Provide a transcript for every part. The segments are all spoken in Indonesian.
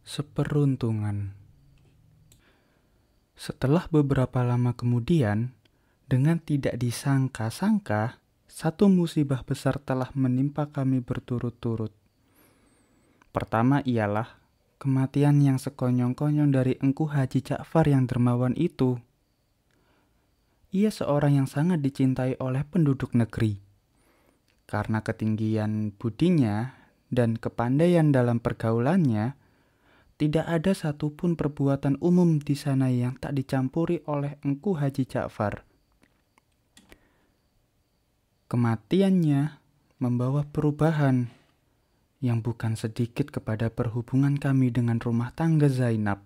Seperuntungan. Setelah beberapa lama kemudian, dengan tidak disangka-sangka, satu musibah besar telah menimpa kami berturut-turut. Pertama ialah kematian yang sekonyong-konyong dari Engku Haji Ja'far yang dermawan itu. Ia seorang yang sangat dicintai oleh penduduk negeri. Karena ketinggian budinya dan kepandaian dalam pergaulannya, tidak ada satupun perbuatan umum di sana yang tak dicampuri oleh Engku Haji Ja'far. Kematiannya membawa perubahan yang bukan sedikit kepada perhubungan kami dengan rumah tangga Zainab.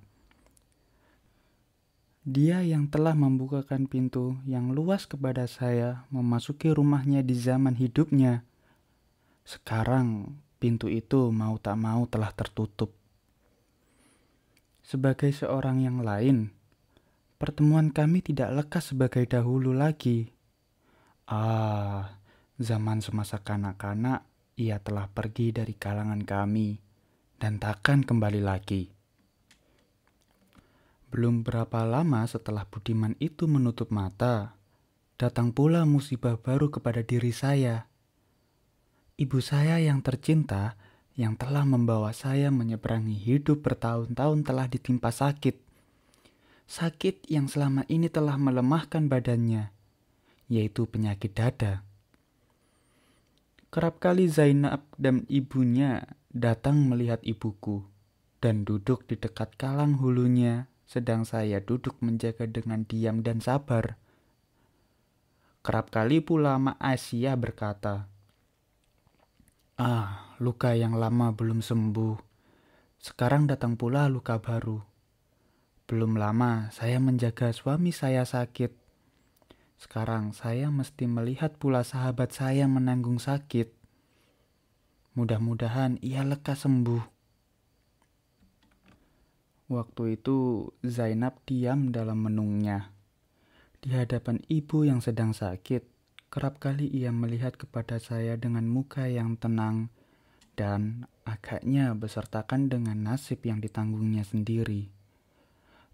Dia yang telah membukakan pintu yang luas kepada saya memasuki rumahnya di zaman hidupnya. Sekarang pintu itu mau tak mau telah tertutup. Sebagai seorang yang lain, pertemuan kami tidak lekas sebagai dahulu lagi. Zaman semasa kanak-kanak, ia telah pergi dari kalangan kami dan takkan kembali lagi. Belum berapa lama setelah budiman itu menutup mata, datang pula musibah baru kepada diri saya. Ibu saya yang tercinta, yang telah membawa saya menyeberangi hidup bertahun-tahun telah ditimpa sakit. Sakit yang selama ini telah melemahkan badannya, yaitu penyakit dada. Kerap kali Zainab dan ibunya datang melihat ibuku dan duduk di dekat kalang hulunya, sedang saya duduk menjaga dengan diam dan sabar. Kerap kali pula Mak Asia berkata, luka yang lama belum sembuh. Sekarang datang pula luka baru. Belum lama saya menjaga suami saya sakit. Sekarang saya mesti melihat pula sahabat saya menanggung sakit. Mudah-mudahan ia lekas sembuh. Waktu itu Zainab diam dalam menungnya. Di hadapan ibu yang sedang sakit, kerap kali ia melihat kepada saya dengan muka yang tenang dan agaknya besertakan dengan nasib yang ditanggungnya sendiri.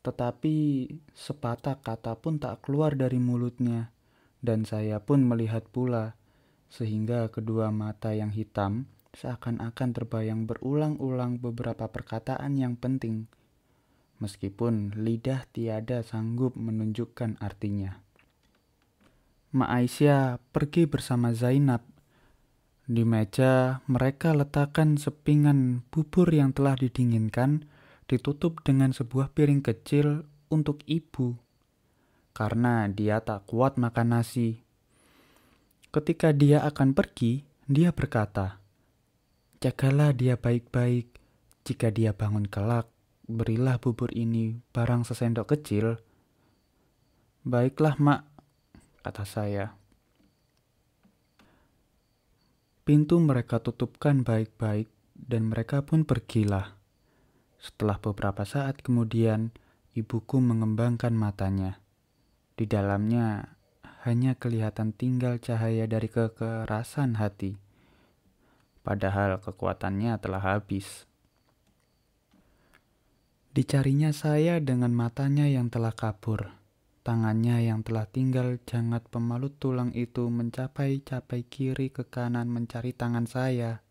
Tetapi sepatah kata pun tak keluar dari mulutnya, dan saya pun melihat pula, sehingga kedua mata yang hitam seakan-akan terbayang berulang-ulang beberapa perkataan yang penting, meskipun lidah tiada sanggup menunjukkan artinya. Mak Aisyah pergi bersama Zainab. Di meja mereka letakkan sepingan bubur yang telah didinginkan, ditutup dengan sebuah piring kecil untuk ibu, karena dia tak kuat makan nasi. Ketika dia akan pergi, dia berkata, "Jagalah dia baik-baik. Jika dia bangun kelak, berilah bubur ini barang sesendok kecil." "Baiklah, Mak," kata saya. Pintu mereka tutupkan baik-baik dan mereka pun pergilah. Setelah beberapa saat kemudian, ibuku mengembangkan matanya. Di dalamnya hanya kelihatan tinggal cahaya dari kekerasan hati. Padahal kekuatannya telah habis. Dicarinya saya dengan matanya yang telah kabur. Tangannya yang telah tinggal jangat pemalut tulang itu mencapai-capai kiri ke kanan mencari tangan saya.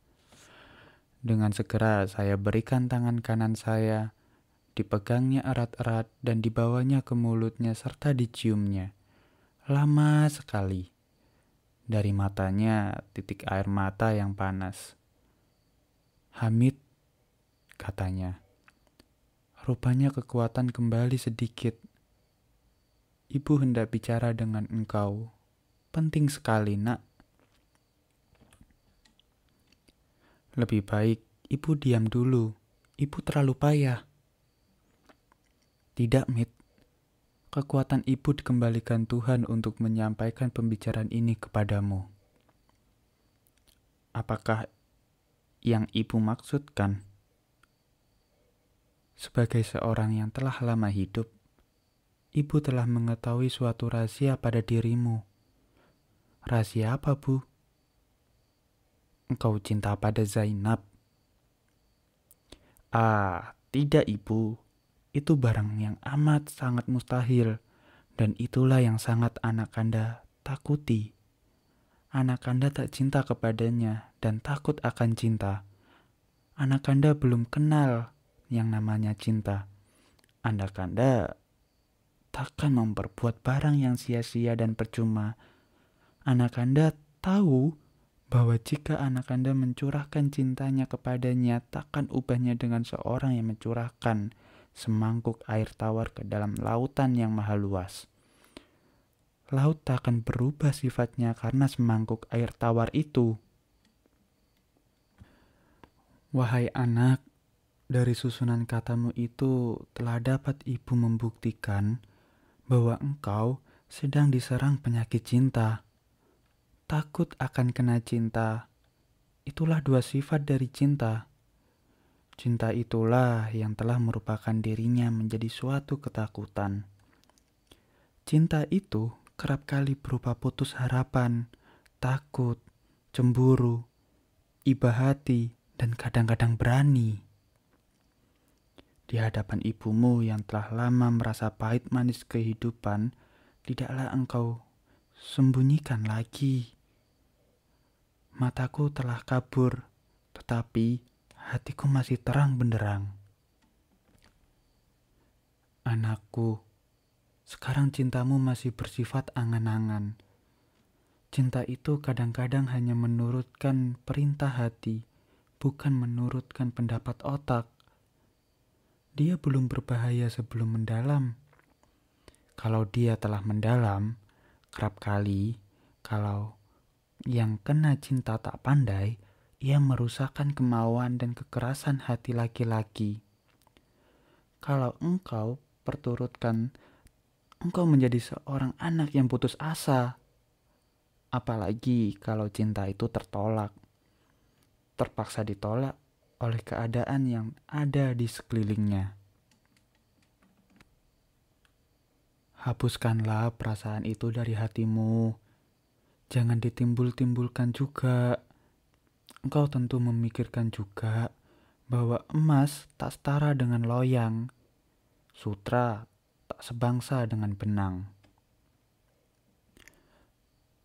Dengan segera saya berikan tangan kanan saya, dipegangnya erat-erat dan dibawanya ke mulutnya serta diciumnya. Lama sekali. Dari matanya titik air mata yang panas. "Hamid," katanya. Rupanya kekuatan kembali sedikit. "Ibu hendak bicara dengan engkau. Penting sekali, Nak." "Lebih baik ibu diam dulu. Ibu terlalu payah." "Tidak, Mit. Kekuatan ibu dikembalikan Tuhan untuk menyampaikan pembicaraan ini kepadamu." "Apakah yang ibu maksudkan?" "Sebagai seorang yang telah lama hidup, ibu telah mengetahui suatu rahasia pada dirimu." "Rahasia apa, Bu?" "Engkau cinta pada Zainab." Tidak, Ibu. Itu barang yang amat sangat mustahil, dan itulah yang sangat anak Anda takuti. Anak Anda tak cinta kepadanya dan takut akan cinta. Anak Anda belum kenal yang namanya cinta. Anak Anda takkan memperbuat barang yang sia-sia dan percuma. Anak Anda tahu bahwa jika anak Anda mencurahkan cintanya kepadanya, takkan ubahnya dengan seorang yang mencurahkan semangkuk air tawar ke dalam lautan yang maha luas. Laut tak akan berubah sifatnya karena semangkuk air tawar itu. Wahai anak, dari susunan katamu itu telah dapat ibu membuktikan bahwa engkau sedang diserang penyakit cinta. Takut akan kena cinta. Itulah dua sifat dari cinta. Cinta itulah yang telah merupakan dirinya menjadi suatu ketakutan. Cinta itu kerap kali berupa putus harapan, takut, cemburu, iba hati, dan kadang-kadang berani. Di hadapan ibumu yang telah lama merasa pahit manis kehidupan, tidaklah engkau sembunyikan lagi. Mataku telah kabur, tetapi hatiku masih terang benderang. Anakku, sekarang cintamu masih bersifat angan-angan. Cinta itu kadang-kadang hanya menurutkan perintah hati, bukan menurutkan pendapat otak. Dia belum berbahaya sebelum mendalam. Kalau dia telah mendalam, kerap kali kalau yang kena cinta tak pandai, ia merusakkan kemauan dan kekerasan hati laki-laki. Kalau engkau perturutkan, engkau menjadi seorang anak yang putus asa. Apalagi kalau cinta itu terpaksa ditolak oleh keadaan yang ada di sekelilingnya. Hapuskanlah perasaan itu dari hatimu. Jangan ditimbul-timbulkan juga. Engkau tentu memikirkan juga bahwa emas tak setara dengan loyang, sutra tak sebangsa dengan benang.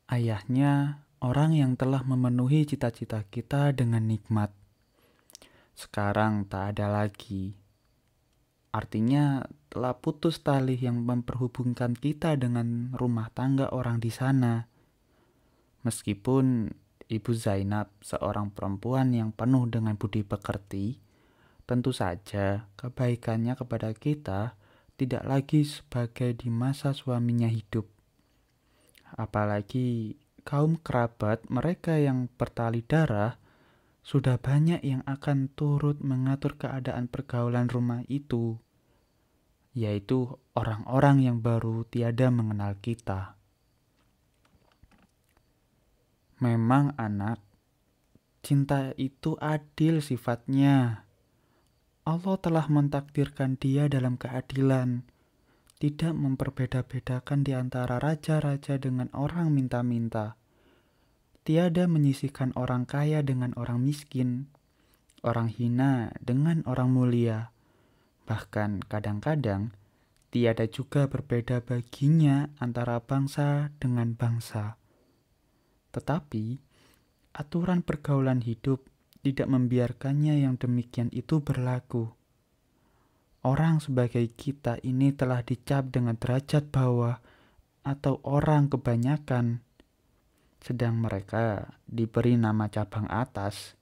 Ayahnya orang yang telah memenuhi cita-cita kita dengan nikmat. Sekarang tak ada lagi. Artinya telah putus tali yang memperhubungkan kita dengan rumah tangga orang di sana. Meskipun Ibu Zainab seorang perempuan yang penuh dengan budi pekerti, tentu saja kebaikannya kepada kita tidak lagi sebagai di masa suaminya hidup. Apalagi kaum kerabat mereka yang bertali darah, sudah banyak yang akan turut mengatur keadaan pergaulan rumah itu, yaitu orang-orang yang baru tiada mengenal kita. Memang anak, cinta itu adil sifatnya. Allah telah mentakdirkan dia dalam keadilan, tidak memperbeda-bedakan di antara raja-raja dengan orang minta-minta. Tiada menyisihkan orang kaya dengan orang miskin, orang hina dengan orang mulia. Bahkan kadang-kadang tiada juga berbeda baginya antara bangsa dengan bangsa. Tetapi aturan pergaulan hidup tidak membiarkannya yang demikian itu berlaku. Orang sebagai kita ini telah dicap dengan derajat bawah atau orang kebanyakan, sedang mereka diberi nama cabang atas.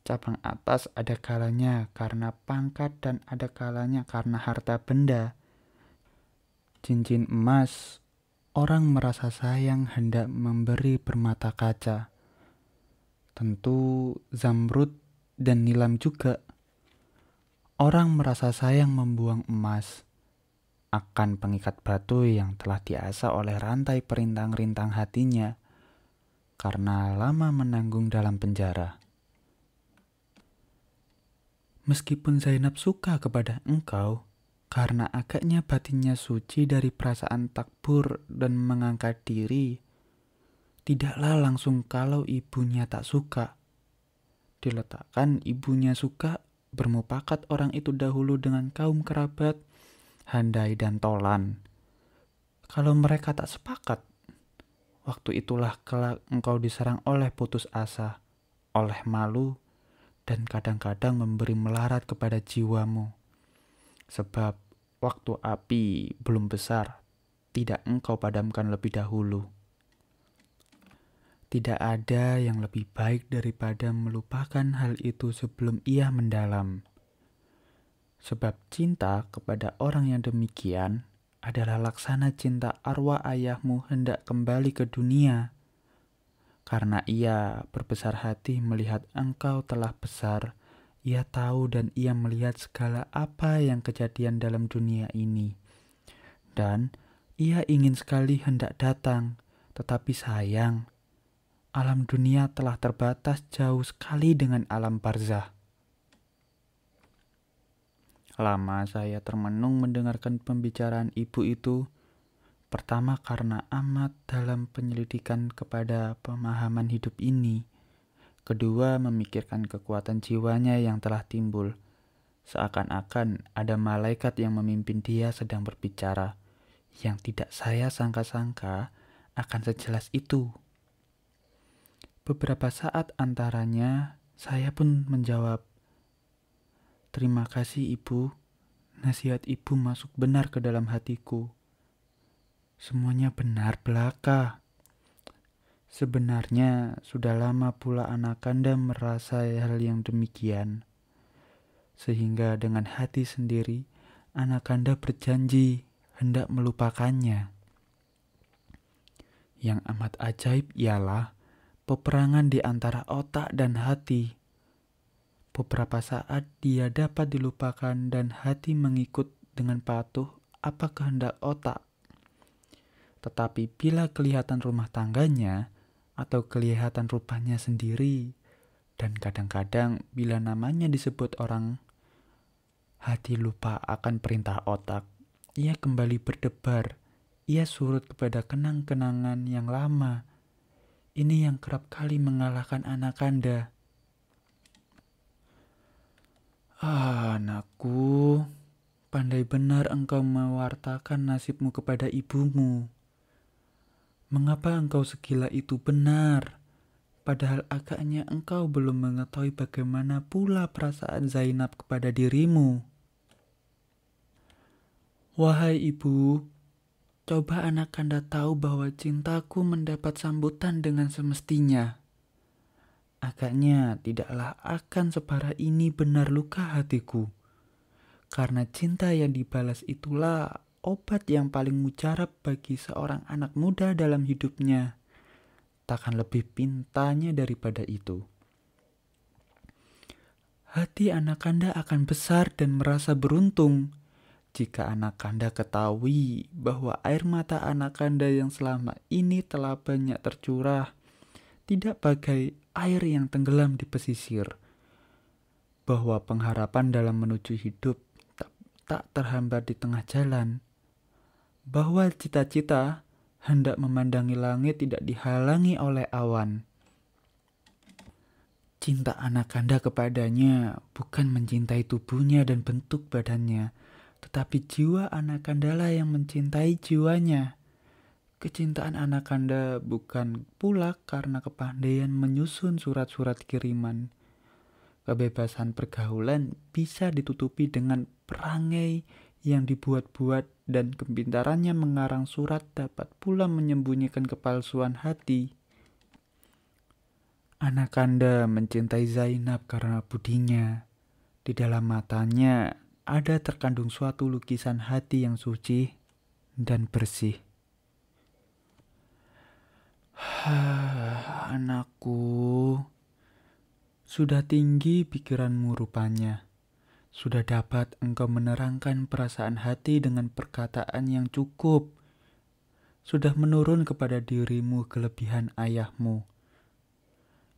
Cabang atas ada kalanya karena pangkat dan ada kalanya karena harta benda. Cincin emas, orang merasa sayang hendak memberi bermata kaca. Tentu zamrud dan nilam juga. Orang merasa sayang membuang emas akan pengikat batu yang telah diasah oleh rantai perintang-rintang hatinya karena lama menanggung dalam penjara. Meskipun Zainab suka kepada engkau, karena agaknya batinnya suci dari perasaan takbur dan mengangkat diri, tidaklah langsung kalau ibunya tak suka. Diletakkan ibunya suka, bermufakat orang itu dahulu dengan kaum kerabat, handai dan tolan. Kalau mereka tak sepakat, waktu itulah kelak engkau diserang oleh putus asa, oleh malu, dan kadang-kadang memberi melarat kepada jiwamu. Sebab waktu api belum besar, tidak engkau padamkan lebih dahulu. Tidak ada yang lebih baik daripada melupakan hal itu sebelum ia mendalam. Sebab cinta kepada orang yang demikian adalah laksana cinta arwah ayahmu hendak kembali ke dunia. Karena ia berbesar hati melihat engkau telah besar, ia tahu dan ia melihat segala apa yang kejadian dalam dunia ini. Dan ia ingin sekali hendak datang, tetapi sayang, alam dunia telah terbatas jauh sekali dengan alam barzah. Lama saya termenung mendengarkan pembicaraan ibu itu. Pertama karena amat dalam penyelidikan kepada pemahaman hidup ini. Kedua memikirkan kekuatan jiwanya yang telah timbul. Seakan-akan ada malaikat yang memimpin dia sedang berbicara, yang tidak saya sangka-sangka akan sejelas itu. Beberapa saat antaranya, saya pun menjawab, "Terima kasih ibu, nasihat ibu masuk benar ke dalam hatiku. Semuanya benar belaka. Sebenarnya sudah lama pula Anakanda merasa hal yang demikian. Sehingga dengan hati sendiri, Anakanda berjanji hendak melupakannya. Yang amat ajaib ialah peperangan di antara otak dan hati. Beberapa saat dia dapat dilupakan dan hati mengikut dengan patuh apa kehendak otak. Tetapi bila kelihatan rumah tangganya atau kelihatan rupanya sendiri, dan kadang-kadang bila namanya disebut orang, hati lupa akan perintah otak. Ia kembali berdebar, ia surut kepada kenang-kenangan yang lama. Ini yang kerap kali mengalahkan Anakanda. Anakku, pandai benar engkau mewartakan nasibmu kepada ibumu. Mengapa engkau segila itu benar? Padahal agaknya engkau belum mengetahui bagaimana pula perasaan Zainab kepada dirimu. Wahai ibu, coba Anakanda tahu bahwa cintaku mendapat sambutan dengan semestinya. Agaknya tidaklah akan separah ini benar luka hatiku. Karena cinta yang dibalas itulah obat yang paling mujarab bagi seorang anak muda dalam hidupnya. Takkan lebih pintanya daripada itu. Hati Anakanda akan besar dan merasa beruntung jika Anakanda ketahui bahwa air mata Anakanda yang selama ini telah banyak tercurah tidak bagai air yang tenggelam di pesisir, bahwa pengharapan dalam menuju hidup tak terhambat di tengah jalan, bahwa cita-cita hendak memandangi langit tidak dihalangi oleh awan. Cinta Anakanda kepadanya bukan mencintai tubuhnya dan bentuk badannya, tetapi jiwa Anakanda lah yang mencintai jiwanya. Kecintaan Anakanda bukan pula karena kepandaian menyusun surat-surat kiriman. Kebebasan pergaulan bisa ditutupi dengan perangai yang dibuat-buat, dan kepintarannya mengarang surat dapat pula menyembunyikan kepalsuan hati. Anakanda mencintai Zainab karena budinya. Di dalam matanya ada terkandung suatu lukisan hati yang suci dan bersih. Anakku, sudah tinggi pikiranmu rupanya. Sudah dapat engkau menerangkan perasaan hati dengan perkataan yang cukup. Sudah menurun kepada dirimu kelebihan ayahmu.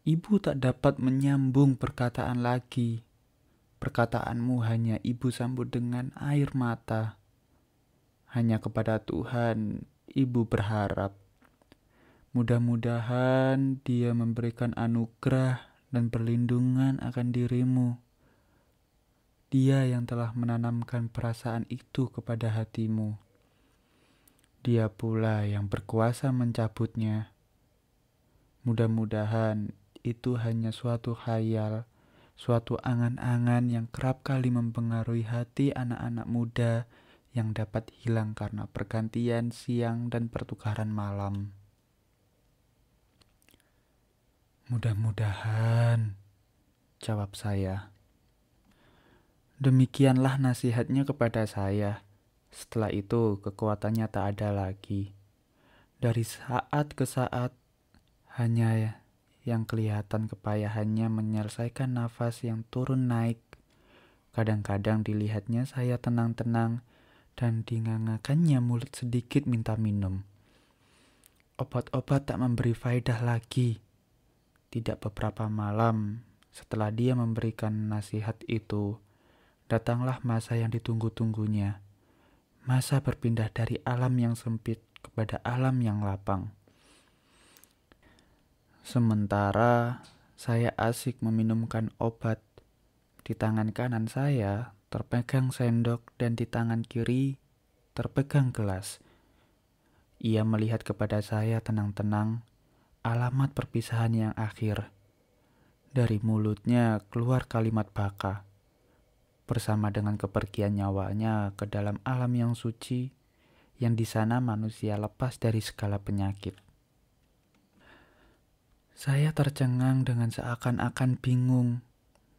Ibu tak dapat menyambung perkataan lagi. Perkataanmu hanya ibu sambut dengan air mata. Hanya kepada Tuhan ibu berharap. Mudah-mudahan Dia memberikan anugerah dan perlindungan akan dirimu. Dia yang telah menanamkan perasaan itu kepada hatimu. Dia pula yang berkuasa mencabutnya. Mudah-mudahan itu hanya suatu khayal, suatu angan-angan yang kerap kali mempengaruhi hati anak-anak muda yang dapat hilang karena pergantian siang dan pertukaran malam. Mudah-mudahan, jawab saya. Demikianlah nasihatnya kepada saya. Setelah itu kekuatannya tak ada lagi. Dari saat ke saat, hanya yang kelihatan kepayahannya menyelesaikan nafas yang turun naik. Kadang-kadang dilihatnya saya tenang-tenang dan dingangakannya mulut sedikit minta minum. Obat-obat tak memberi faedah lagi. Tidak beberapa malam setelah dia memberikan nasihat itu, datanglah masa yang ditunggu-tunggunya. Masa berpindah dari alam yang sempit kepada alam yang lapang. Sementara saya asik meminumkan obat, di tangan kanan saya terpegang sendok dan di tangan kiri terpegang gelas. Ia melihat kepada saya tenang-tenang, alamat perpisahan yang akhir. Dari mulutnya keluar kalimat baka. Bersama dengan kepergian nyawanya ke dalam alam yang suci, yang di sana manusia lepas dari segala penyakit. Saya tercengang dengan seakan-akan bingung.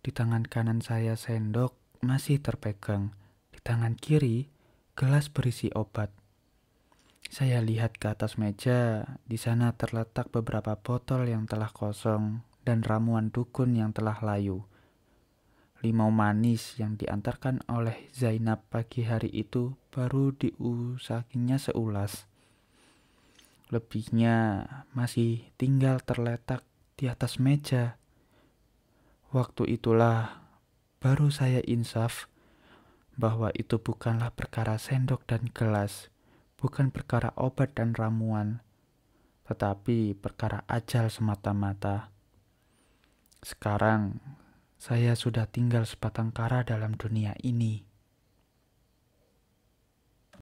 Di tangan kanan saya sendok masih terpegang. Di tangan kiri gelas berisi obat. Saya lihat ke atas meja, di sana terletak beberapa botol yang telah kosong dan ramuan dukun yang telah layu. Limau manis yang diantarkan oleh Zainab pagi hari itu baru diusakinya seulas. Lebihnya masih tinggal terletak di atas meja. Waktu itulah baru saya insaf bahwa itu bukanlah perkara sendok dan gelas, bukan perkara obat dan ramuan, tetapi perkara ajal semata-mata. Sekarang saya sudah tinggal sebatang kara dalam dunia ini.